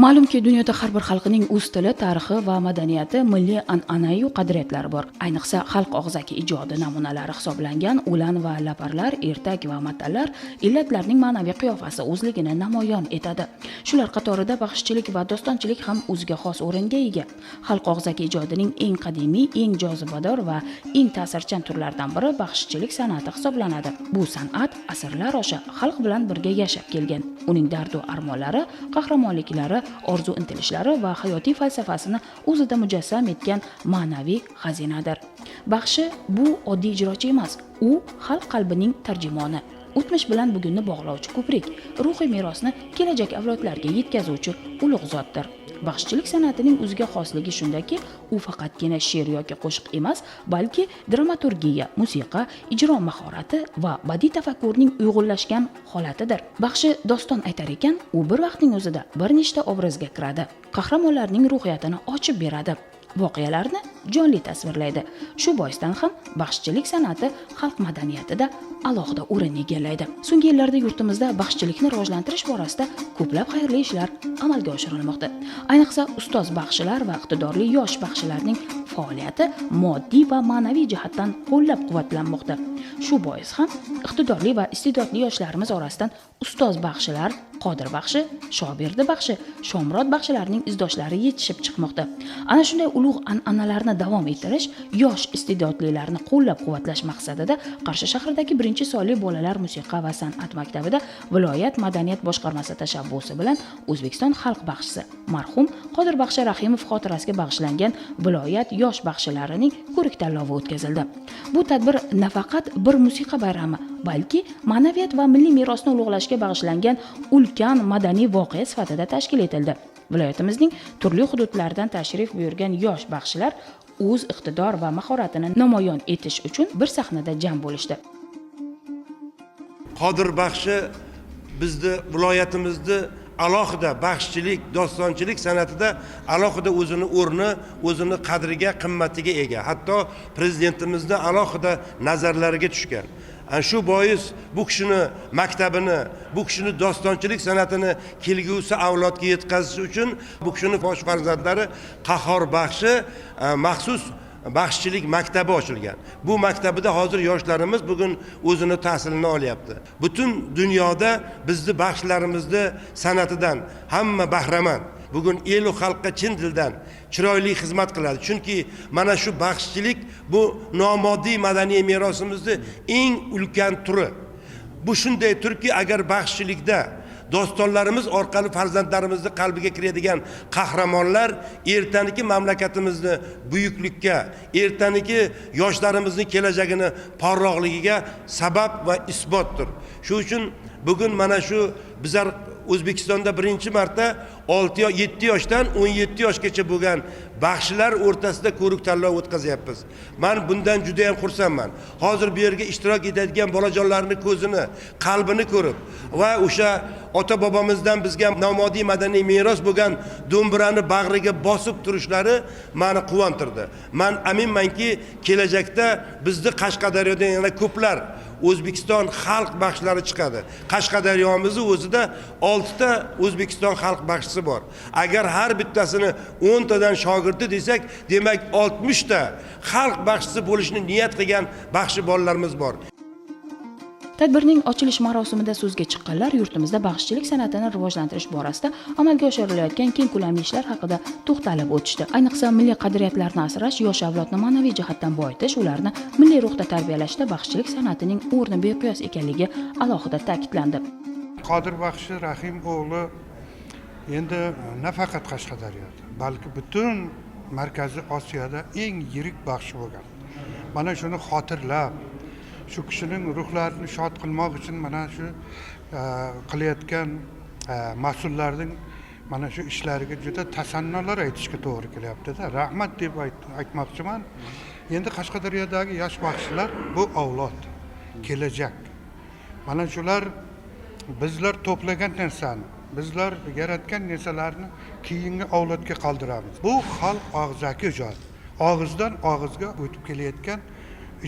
Ma'lumki, dunyoda har bir xalqning o'z tili, tarixi va madaniyati, milliy an'anayu qadriyatlari bor. Ayniqsa, xalq og'zaki ijodi namunalari hisoblangan o'lan va laparlar, ertak va matallar illatlarning ma'naviy qiyofasi o'zligini namoyon etadi. Shular qatorida baxshichilik va dostonchilik ham o'ziga xos o'ringa ega. Xalq og'zaki ijodining eng qadimiy, eng jozibador va eng ta'sirchan turlaridan biri baxshichilik san'ati hisoblanadi. Bu san'at asrlar osha xalq bilan birga yashab kelgan. Uning dardu armonlari, qahramonliklari, orzu intilishlari va hayotiy falsafasini o'zida mujassam etgan ma'naviy xazinadir. Baxshi bu oddiy ijrochi emas, u xalq qalbining tarjimoni, o'tmish bilan bugunni bog'lovchi ko'prik, ruhiy merosni kelajak avlodlarga yetkazuvchi ulug' zotdir. Baxshichilik san'atining o'ziga xosligi shundaki, u faqatgina she'r yoki qo'shiq emas, balki dramaturgiya, musiqa, ijro mahorati va badiiy tafakkurning uyg'unlashgan holatidir. Baxshi doston aytar ekan, u bir vaqtning o'zida bir nechta obrazga kiradi, qahramonlarning ruhiyatini ochib beradi, voqealarni jonli tasvirlaydi. Shu boisdan ham baxshichilik san'ati xalq madaniyatida alohida o'rin egallaydi. So'nggi yillarda yurtimizda baxshichilikni rivojlantirish borasida ko'plab xayrli ishlar amalga oshirilmoqda. Ayniqsa, ustoz baxshilar va iqtidorli yosh baxshilarning faoliyati moddiy va ma'naviy jihatdan qo'llab-quvvatlanmoqda. Shu bois ham iqtidorli va iste'dodli yoshlarimiz orasidan ustoz baxshilar, Qodir baxshi, Shobirdi baxshi, Shomrod baxshilarning izdoshlari yetishib chiqmoqda. Ana shunday ulug' an'analarni davom ettirish, yosh iste'dodlilarni qo'llab-quvvatlash maqsadida Qarshi shahridagi 1-sonli bolalar musiqa va san'at maktabida viloyat madaniyat boshqarmasi tashabbusi bilan O'zbekiston xalq baxshisi marhum Qodir baxshi Rahimov xotirasiga bag'ishlangan viloyat yosh baxshilarining ko'rik tanlovi o'tkazildi. Bu tadbir nafaqat bir musiqa bayrami, balki ma'naviyat va milliy merosni ulug'lashga bag'ishlangan ulkan madaniy voqea sifatida tashkil etildi. Viloyatimizning turli hududlaridan tashrif buyurgan yosh baxshilar o'z iqtidor va mahoratini namoyon etish uchun bir sahnada jam bo'lishdi. Qodir baxshi bizni viloyatimizda alohida baxshichilik, dostonchilik san'atida alohida o'zini o'rni, o'zini qadriga, qimmatiga ega. Hatto prezidentimizning alohida nazarlariga tushgan. Shu bois bu kishini maktabini, bu kishini dostonchilik san'atini kelgusi avlodga yetkazish uchun bu kishini bosh farzandlari Qahhor baxshi maxsus baxshichilik maktabi ochilgan. Bu maktabida hozir yoshlarimiz bugun o'zini tahsilini olyapti. Butun dunyoda bizni baxshilarimizni san'atidan hamma bahramand. Bugun el va xalqqa chin dildan chiroyli xizmat qiladi. Chunki mana shu baxshichilik bu nomoddiy madaniy merosimizning eng ulkan turi. Bu shunday turki, agar baxshichilikda dostonlarimiz orqali farzandlarimizni qalbiga kiradigan qahramonlar ertangi mamlakatimizni buyuklikka, ertangi yoshlarimizning kelajagini porloqligiga sabab va isbotdir. Shu uchun bugun mana shu bizlar O'zbekistonda birinchi marta 7 yoshdan 17 yoshgacha bo'lgan baxshilar o'rtasida ko'rik tanlov o'tkazyapmiz. Men bundan juda ham xursandman. Hozir bu yerga ishtirok etadigan bolajonlarning ko'zini, qalbini ko'rib va o'sha ota-bobomizdan bizga nomoddiy madaniy meros bo'lgan do'mbirani bag'riga bosib turishlari meni quvontirdi. Men aminmanki, kelajakda bizni Qashqadaryodan yana ko'plar O'zbekiston xalq baxshilari chiqadi. Qashqadaryomizning o'zida 6 ta O'zbekiston xalq baxshisi bor. Agar har bittasini 10 tadan shogirdi desak, demak 60 ta xalq baxshisi bo'lishni niyat qilgan baxshi bolalarimiz bor. Tadbirning ochilish marosimida so'zga chiqqanlar yurtimizda baxshichilik san'atini rivojlantirish borasida amalga oshirilayotgan keng ko'lamli ishlar haqida to'xtalib o'tishdi. Ayniqsa milliy qadriyatlarni asrash, yosh avlodni ma'naviy jihatdan boyitish, ularni milliy ruhda tarbiyalashda baxshichilik san'atining o'rni beqiyos ekanligi alohida ta'kidlandi. Qodir baxshi Rahim o'g'li endi nafaqat Qashqadaryoda, balki butun Markaziy Osiyoda eng yirik baxshi bo'lgan. Mana shuni xotirlab, shu kishining ruhlarini shod qilmoq uchun mana shu qilayotgan mas'ullarning mana shu ishlariga juda tasannolar aytishga to'g'ri kelyapti-da. Rahmat deb aytmoqchiman. Endi Qashqadaryodagi yosh baxshilar bu avlod, kelajak. Mana shular bizlar to'plagan narsani, bizlar yaratgan narsalarni keyingi avlodga qoldiramiz. Bu xalq og'zaki ijod. Og'izdan og'izga o'tib kelayotgan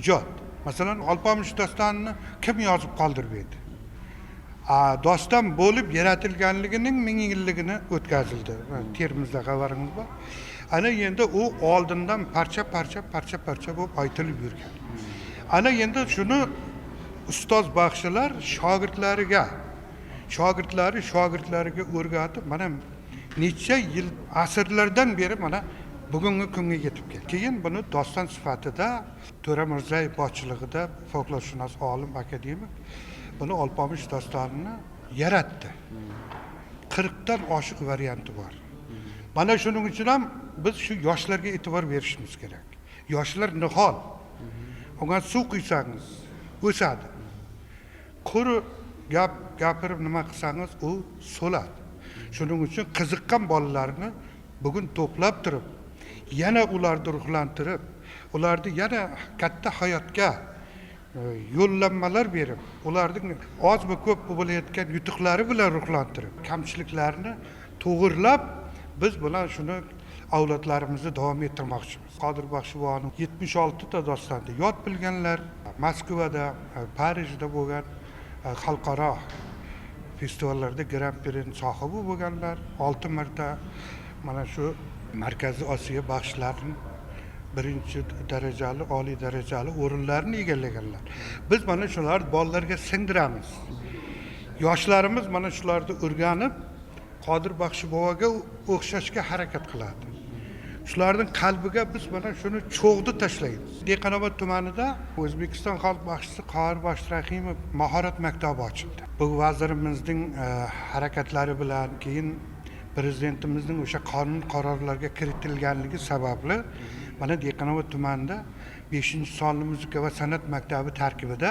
ijod. Masalan, Alpomish dostonini kim yozib qoldirmaydi? Doston bo'lib yaratilganligining 1000 yilligini o'tkazildi. Termizda xabaringiz bor. Ana endi u oldindan parcha bo'lib aytilib yurgan. Ana endi shuni ustoz baxshilar shogirdlariga o'rgatib, mana necha yil asrlardan beri mana bugungi kunga yetib keldi. Keyin buni doston sifatida To'ra Mirzayev boshchiligida folklorshunos olim akademik buni Alpomish dostonini yaratdi. 40 dan oshiq varianti bor. Mana shuning uchun ham biz shu yoshlarga e'tibor berishimiz kerak. Yoshlar nihol. Unga suv quysangiz o'sadi. Quri gapirib nima qilsangiz u so'ladi. Shuning uchun qiziqqan bolalarni bugun to'plab turib, yana ularni ruhlantirib, ularni yana katta hayotga yo'llanmalar berib, ularning ozmi ko'p bo'layotgan yutuqlari bilan ruhlantirib, kamchiliklarni to'g'irlab, biz bilan shuni avlodlarimizni davom ettirmoqchimiz. Qodir Baxshivoyning 76 ta dostonda yod bilganlar, Moskvada, Parijda bo'lgan xalqaro festivallarda Grand Prix sohibi bo'lganlar, 6 marta mana shu Markaziy Osiyo baxshlarining birinchi darajali, oliy darajali o'rinlarni egallaganlar. Biz mana shular bolalarga singdiramiz. Yoshlarimiz mana shularni o'rganib, Qodir Baxshivoyga o'xshashga harakat qiladi. Shularning qalbiga biz mana shuni cho'g'di tashlaymiz. Dehqonobod tumanida O'zbekiston xalq baxshisi Qodir Baxshirahimov mahorat maktabi ochildi. Bu vazirimizning harakatlari bilan keyin prezidentimizning o'sha qonun qarorlariga kiritilganligi sababli mana Dehqonobod tumanida 5-sonli muzika va san'at maktabi tarkibida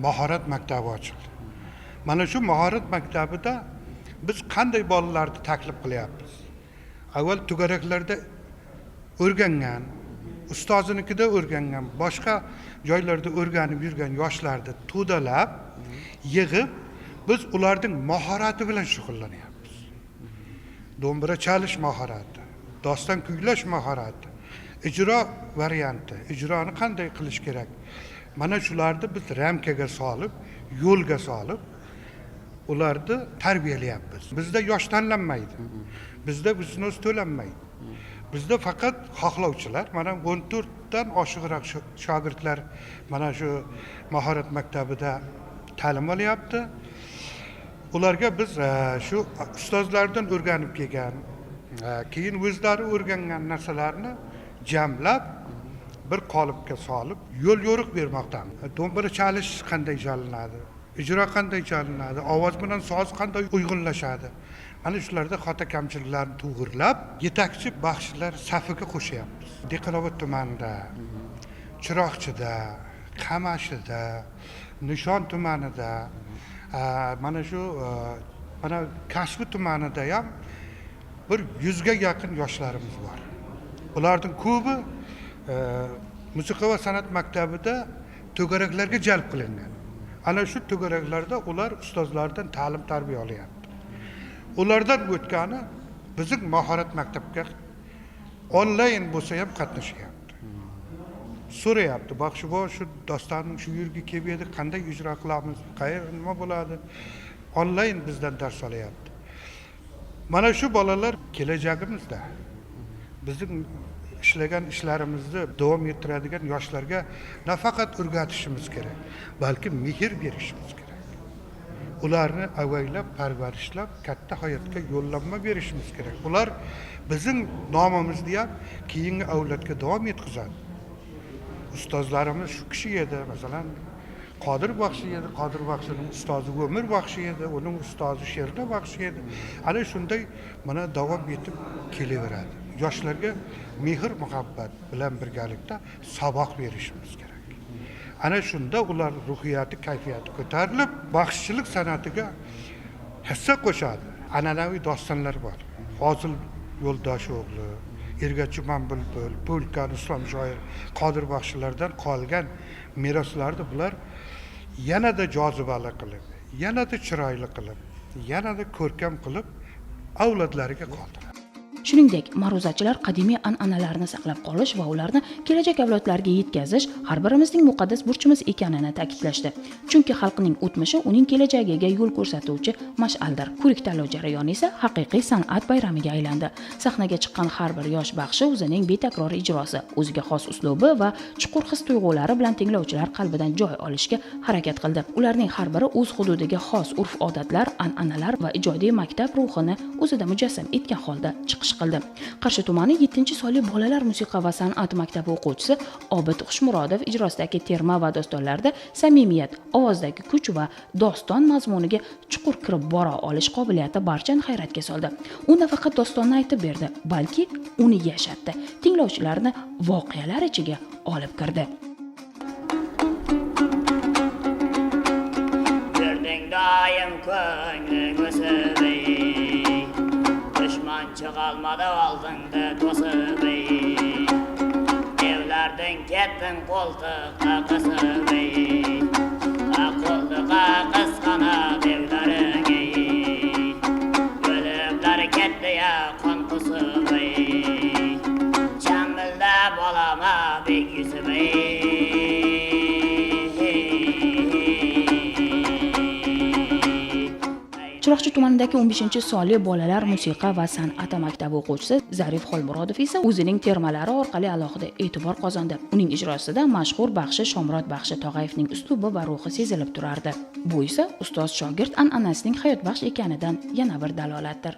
mahorat maktabi ochildi. Mana shu mahorat maktabida biz qanday bolalarni taklif qilyapmiz? Avval to'garaklarda o'rgangan, ustozinikida o'rgangan, boshqa joylarda o'rganib yurgan yoshlarni to'dalab, yig'ib, biz ularning mahorati bilan shug'ullanyapmiz. Do'mbira chalish mahorati, doston kuylash mahorati, ijro varianti, ijroni qanday qilish kerak? Mana shularni biz ramkaga solib, yo'lga solib, ularni tarbiyalayapmiz. Bizda yosh tanlanmaydi. Bizda biznes to'lanmaydi. Bizda faqat xohlovchilar, mana 14 dan oshiqroq shogirdlar mana shu mahorat maktabida ta'lim olyapti. Ularga biz shu ustozlardan o'rganib kelgan, keyin o'zlari o'rgangan narsalarni jamlab bir qolipga solib, yo'l yo'riq bermoqdamiz. Do'mbira chalish qanday chalinadi? Ijro qanday chalinadi? Ovoz bilan so'z qanday uyg'unlashadi? Mana shularda xato kamchiliklarni to'g'irlab, yetakchi baxshilar safiga qo'shyapmiz. Dehqonobod tumanida, Chiroqchida, Qamashida, Nishon tumanida, mana shu mana Kashfi tumanida ham bir 100 ga yaqin yoshlarimiz bor. Ularning ko'pi musiqa va san'at maktabida to'garaklarga jalb qilingan. Ana shu to'garaklarda ular ustozlardan ta'lim tarbiya olyapti. Ulardan o'tgani bizning mahorat maktabga onlayn bo'lsa ham qatnashyapti. So'rayapti, Baxshivoy shu dostonning shu yerga kelib edi, qanday ijro qilamiz, qayerda nima bo'ladi? Onlayn bizdan dars olyapti. Mana shu bolalar kelajagimizda. Bizning ishlagan ishlarimizni davom ettiradigan yoshlarga nafaqat o'rgatishimiz kerak, balki mehr berishimiz kerak. Ularni avaylab, parvarishlab, katta hayotga yo'llanma berishimiz kerak. Ular bizning nomimizni ham keyingi avlodga davom etkazadi. Ustozlarimiz shu kishi edi, masalan, Qodir Baxshi edi, Qodir Baxshining ustozi O'mir Baxshi edi, uning ustozi Sherda Baxshi edi. Ana shunday mana davom etib kelaveradi. Yoshlarga mehr muhabbat bilan birgalikda saboq berishimiz kerak. Ana shunda ular ruhiyati, kayfiyati ko'tarilib, baxshichilik san'atiga hissa qo'shadi. An'anaviy dostonlar bor. Fozil Yo'ldosho'g'li, Ergachiman Bulbul, Polkan Islom shoir, Qodir Baxshilardan qolgan meroslarni bular yanada jozibali qilib, yanada chiroyli qilib, yanada ko'rkam qilib avlodlariga qoldiradi. Shuningdek, ma'ruzachilar qadimiy an'analarni saqlab qolish va ularni kelajak avlodlarga yetkazish har birimizning muqaddas burchimiz ekanini ta'kidlashdi. Chunki xalqning o'tmishi uning kelajagiga yo'l ko'rsatuvchi mash'aldir. Ko'rik tanlov jarayoni esa haqiqiy san'at bayramiga aylandi. Sahnaga chiqqan har bir yosh baxshi o'zining betakror ijrosi, o'ziga xos uslubi va chuqur his-tuyg'ulari bilan tinglovchilar qalbidan joy olishga harakat qildi. Ularning har biri o'z hududiga xos urf-odatlar, an'analar va ijodiy maktab ruhini o'zida mujassam etgan holda chiqish qildi. Qarshi tumani 7-sonli bolalar musiqa va san'at maktabi o'quvchisi Obid Xushmurodov ijrosidagi terma va dostonlarda samimiyat, ovozdagi kuch va doston mazmuniga chuqur kirib bora olish qobiliyati barchani hayratga soldi. U nafaqat dostonni aytib berdi, balki uni yashatdi. Tinglovchilarni voqealar ichiga olib kirdi. Doim ko'ngling o'sib dushman chiqolmadi oldingda to'sib evlardan ketding qo'ltiqqa qisib qo'ltiqqa qisqana evlaring o'limlar ketdi ya qon qusib chamillab olama bek yusib Chiroqchi tumanidagi 15-sonli bolalar musiqa va san'at maktabi o'quvchisi Zarif Xolmurodov esa o'zining termalari orqali alohida e'tibor qozondi. Uning ijrosida mashhur baxshi Shomurod Baxshi Tog'ayevning uslubi va ruhi sezilib turardi. Bu esa ustoz shogird an'anasining hayotbaxsh ekanidan yana bir dalolatdir.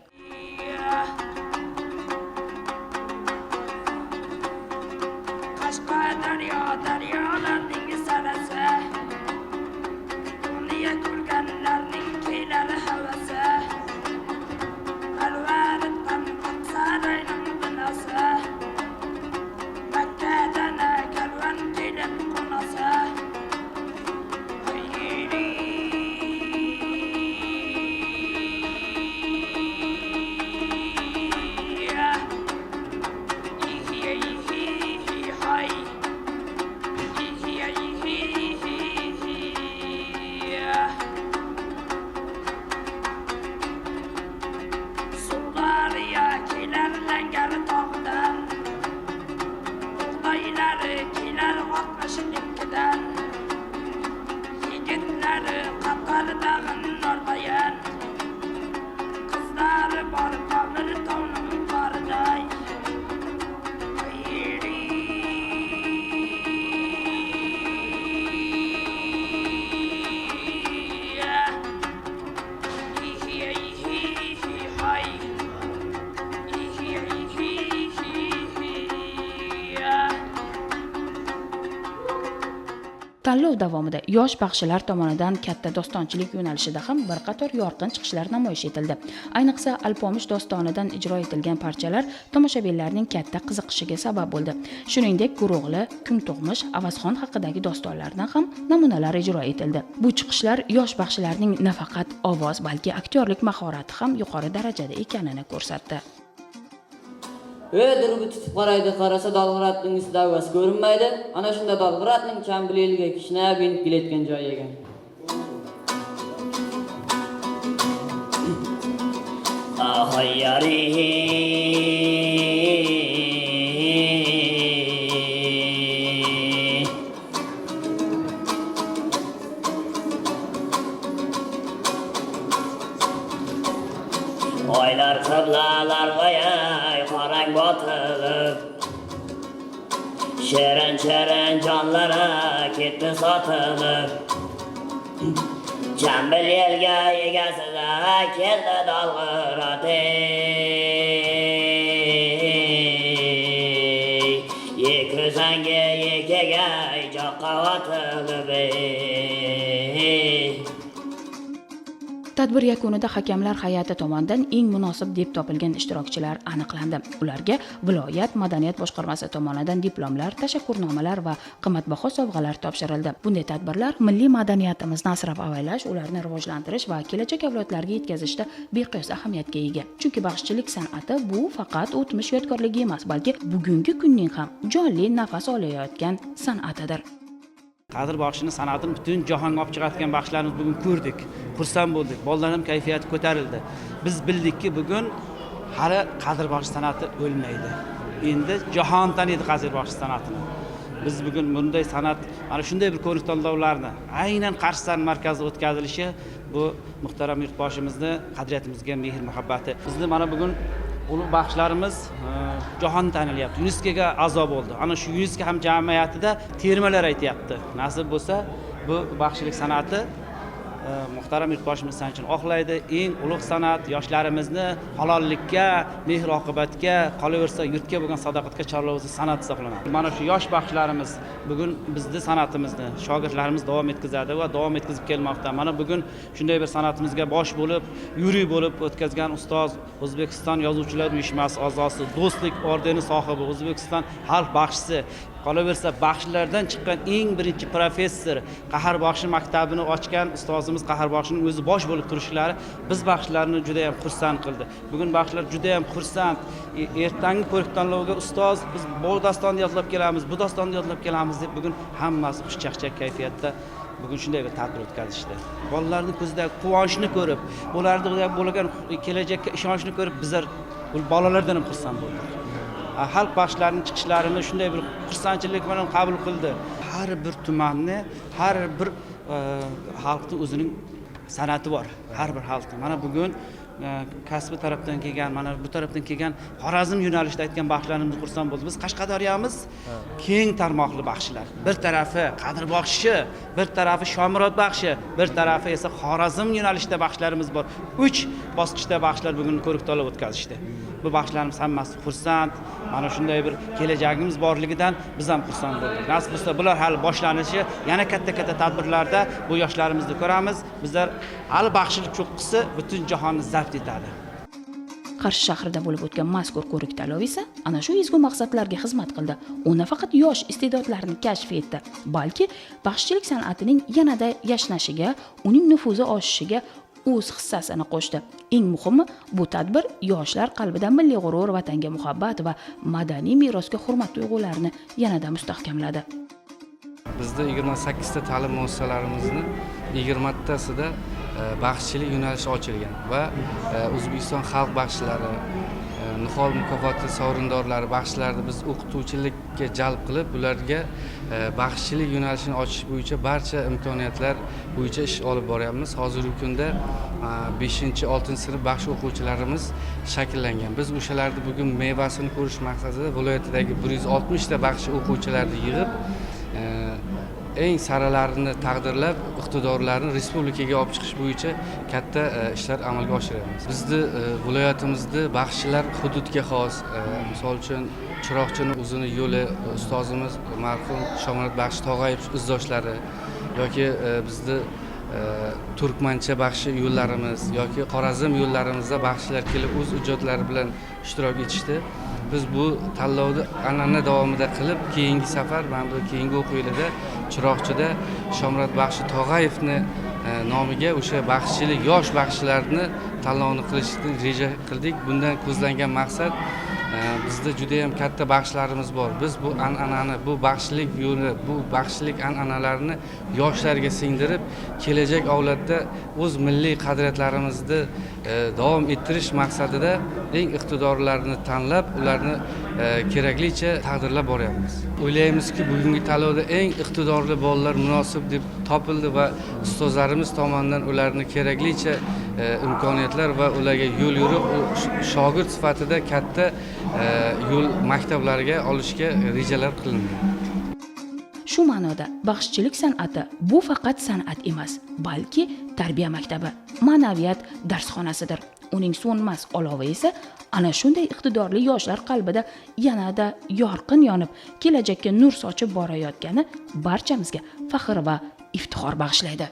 Tanlov davomida yosh baxshilar tomonidan katta dostonchilik yo'nalishida ham bir qator yorqin chiqishlar namoyish etildi. Ayniqsa Alpomish dostonidan ijro etilgan parchalar tomoshabinlarning katta qiziqishiga sabab bo'ldi. Shuningdek, Guruqli, Kungtug'mish, Avazxon haqidagi dostonlardan ham namunalar ijro etildi. Bu chiqishlar yosh baxshilarning nafaqat ovoz, balki aktyorlik mahorati ham yuqori darajada ekanini ko'rsatdi. Dirbi tutib qaraydi, qarasa Dalg'aratning ustida avaz ko'rinmaydi. Ana shunda Dalg'aratning chambileliga kishnab inib kelayotgan joyi ekan. Ahoy yari oylar qiblalar vayay qorang botilib shirin jonlara ketdi sotilib chambil elga egasida keldi Dalg'arat ko'zangi yekaga joqqa otilib Tadbir yakunida hakamlar hay'ati tomonidan eng munosib deb topilgan ishtirokchilar aniqlandi. Ularga viloyat madaniyat boshqarmasi tomonidan diplomlar, tashakkurnomalar va qimmatbaho sovg'alar topshirildi. Bunday tadbirlar milliy madaniyatimizni asrab-avaylash, ularni rivojlantirish va kelajak avlodlarga yetkazishda beqiyos ahamiyatga ega. Chunki baxshichilik san'ati bu faqat o'tmish yodgorligi emas, balki bugungi kunning ham jonli nafas olayotgan san'atidir. Qadr Baxshining san'atini butun jahonga olib chiqayotgan baxshilarimiz bugun ko'rdik. Xursand bo'ldik. Bolalarning kayfiyati ko'tarildi. Biz bildikki, bugun hali Qadr Baxshi san'ati o'lmaydi. Endi jahon taniydi Qadr Baxshi san'atini. Biz bugun bunday san'at, mana shunday bir ko'rik tanlovlarni aynan Qarshiston markazida o'tkazilishi bu muhtaram yurtboshimizni qadriyatimizga mehr muhabbati. Bizni mana bugun ulug' baxshilarimiz jahon tanilyapti. UNESCOga a'zo bo'ldi. Ana shu UNESCO ham jamiyatida termalar aytayapti. Nasib bo'lsa, bu baxshilik san'ati muhtaram yurtboshimiz uchun oqlaydi. Eng ulug' san'at yoshlarimizni halollikka, mehr oqibatga, qolaversa yurtga bo'lgan sadoqatga chorlovchi san'at hisoblanadi. Mana shu yosh baxshilarimiz bugun bizni san'atimizni shogirdlarimiz davom etkazadi va davom etkazib kelmoqda. Mana bugun shunday bir san'atimizga bosh bo'lib, yuriy bo'lib o'tkazgan ustoz, O'zbekiston Yozuvchilar uyushmasi a'zosi, Do'stlik ordeni sohibi, O'zbekiston xalq baxshisi, qolaversa baxshilardan chiqqan eng birinchi professor, Qahar Baxshi maktabini ochgan ustozimiz Qahar Baxshining o'zi bosh bo'lib turishlari biz baxshilarni juda ham xursand qildi. Bugun baxshilar juda ham xursand. Ertangi ko'rik tanloviga ustoz biz bu dostonni yodlab kelamiz, bu dostonni yodlab kelamiz deb bugun hammasi xushchaqchaq kayfiyatda bugun shunday bir tadbir o'tkazishdi. Bolalarning ko'zidagi quvonchni ko'rib, ularda bo'lgan kelajakka ishonchni ko'rib bizlar bolalardan ham xursand bo'ldik. Xalq baxshilarining chiqishlarini shunday bir xursandchilik bilan qabul qildi. Har bir tumanni, har bir xalqning o'zining san'ati bor. Har bir xalqning. Mana bugun kasbi tarafdan kelgan, mana bu tarafdan kelgan Xorazm yo'nalishida aytgan baxshilarimiz xursand bo'ldi. Biz Qashqadaryomiz keng tarmoqli baxshilar. Bir tarafi Qadr Baxshi, bir tarafi Shomurod Baxshi, bir tarafi esa Xorazm yo'nalishida baxshilarimiz bor. 3 bosqichda baxshilar bugun ko'rik tanlov o'tkazishdi. Bu baxshilarimiz hammasi xursand. Mana shunday bir kelajagimiz borligidan biz ham xursand bo'ldik. Nasib bo'lsa bular hali boshlanishi, yana katta-katta tadbirlarda bu yoshlarimizni ko'ramiz. Bizlar hali baxshilik cho'qqisi butun jahonni zabt etadi. Qarshi shahrida bo'lib o'tgan mazkur ko'rik tanlov esa ana shu ezgu maqsadlarga xizmat qildi. U nafaqat yosh iste'dodlarni kashf etdi, balki baxshichilik san'atining yanada yashnashiga, uning nufuzi oshishiga o'z hissasini qo'shdi. Eng muhimi, bu tadbir yoshlar qalbida milliy g'urur, vatanga muhabbat va madaniy merosga hurmat tuyg'ularini yanada mustahkamladi. Bizda 28 ta ta'lim muassasalarimizni 20 tasida baxshichilik yo'nalishi ochilgan va O'zbekiston xalq baxshilari, Nihol mukofoti sovrindorlari baxshilarni biz o'qituvchilikka jalb qilib, ularga baxshichilik yo'nalishini ochish bo'yicha barcha imkoniyatlar bo'yicha ish olib boryapmiz. Hozirgi kunda 5-6 sinf baxshi o'quvchilarimiz shakllangan. Biz o'shalarni bugun mevasini ko'rish maqsadida viloyatdagi 160 ta baxshi o'quvchilarni yig'ib, eng saralarini taqdirlab, iqtidorlarni respublikaga olib chiqish bo'yicha katta ishlar amalga oshiryapmiz. Bizni viloyatimizda baxshilar hududga xos, misol uchun Chiroqchini o'zini yo'li ustozimiz marhum Shomurod Baxshi Tog'ayev izdoshlari yoki bizni Turkmancha baxshi yo'llarimiz yoki Xorazm yo'llarimizda baxshilar kelib o'z ijodlari bilan ishtirok etishdi. Biz bu tanlovni an'ana davomida qilib, keyingi safar, mana bu keyingi o'quv yilida Chiroqchida Shomurod Baxshi Tog'ayevni nomiga o'sha baxshichilik yosh baxshilarni tanlovni qilishni reja qildik. Bundan ko'zlangan maqsad bizda juda ham katta baxshilarimiz bor. Biz bu an'anani, bu baxshilik yo'li, bu baxshilik an'analarini yoshlarga singdirib, kelajak avlodda o'z milliy qadriyatlarimizni davom ettirish maqsadida eng iqtidorlarni tanlab, ularni keraklicha taqdirlab boryapmiz. O'ylaymizki, bugungi tanlovda eng iqtidorli bolalar munosib deb topildi va ustozlarimiz tomonidan ularni keraklicha imkoniyatlar va ularga yo'l yurib, shogird sifatida katta yo'l maktablariga olishga rejalar qilindi. Shu ma'noda baxshichilik san'ati bu faqat san'at emas, balki tarbiya maktabi, ma'naviyat darsxonasidir. Uning so'nmas olovi esa ana shunday iqtidorli yoshlar qalbida yanada yorqin yonib, kelajakka nur sochib borayotgani barchamizga faxr va iftixor bag'ishlaydi.